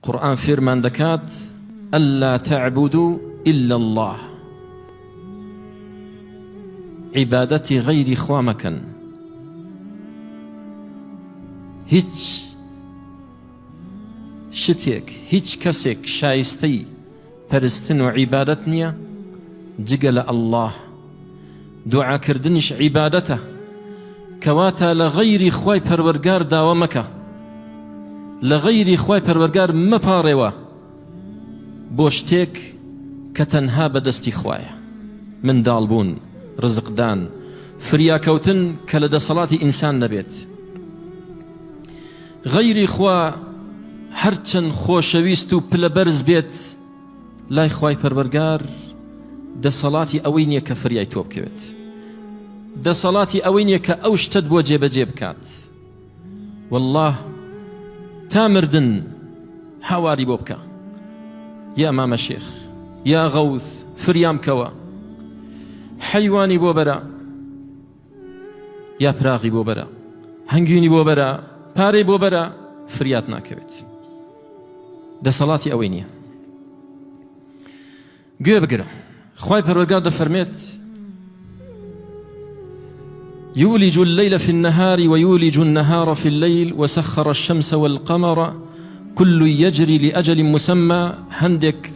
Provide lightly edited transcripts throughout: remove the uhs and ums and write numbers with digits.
قرآن فيرمان دكات ألا تعبدوا إلا الله، عبادتي غير خوا مكن. هیچ شتێک هیچ کەسێک شایستەی پەرستن و عیبادەت نییە جگە لە ئەڵڵاه. دوعاکردنیش عیبادەتە، کەواتە لە غەیری خوای پەروەردگار داوا مەکە، لە غەیری خوای پەروەردگار مەپاڕێوە بۆ شتێک کە تەنها بەدەستی خوایە. منداڵبوون، ڕزقدان، فریاکەوتن کە لە دەسەڵاتی ئینسان نەبێت. غەیری خوا هەرچەند خۆشەویست و پلە بەرز بێت لای خوای پەروەردگار، دەسەڵاتی ئەوەی نییە کە فریای تۆ بکەوێت، دەسەڵاتی ئەوەی نییە کە ئەو شتت بۆ جێبەجێ بکات. والله تا مردن هاواری بۆ بکە، یا مامە شێخ یا غەوث فریام کەوە، حەیوانی بۆ بەرە یا پراغی بۆ بەرە، هەنگوینی بۆ بەرە، پارەی بۆ بەرە، فریات ناکەوێت. دەسەڵاتی ئەوەی نییە. گوێ بگرە، خوای پەروەردگار دەفەرمێت: يولج الليل في النهار ويولج النهار في الليل وسخر الشمس والقمر كل يجري لأجل مسمى. هندك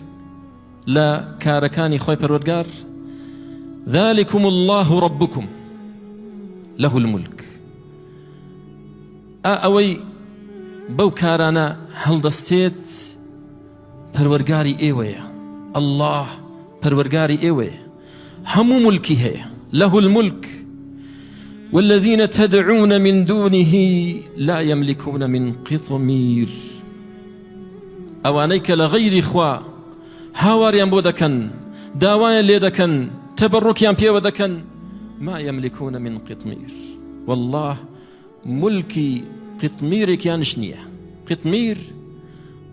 لا كاركاني خوي پروردگار. ذلكم الله ربكم له الملك. أوي بو كارانا هل دستيت پروردگاري ايوه، الله پروردگاري ايوه، همو ملكي هي، له الملك. والذين تدعون من دونه لا يملكون من قطمير. اوانيك لغير خوا هاواريان بودكن، داوان ليدكن، تبركيان بيودكن، ما يملكون من قطمير. والله ملكي قطمير كان شنية. قطمير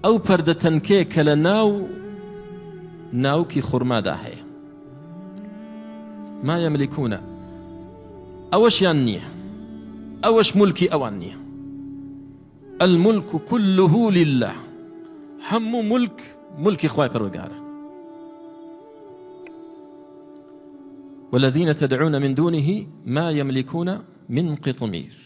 او پردتنكي كلناو ناوكي خرما داهي. ما يملكون اوش يانية، اوش ملكي اوانية. الملك كله لله، همو ملك خواي پروردگار. والذين تدعون من دونه ما يملكون من قطمير.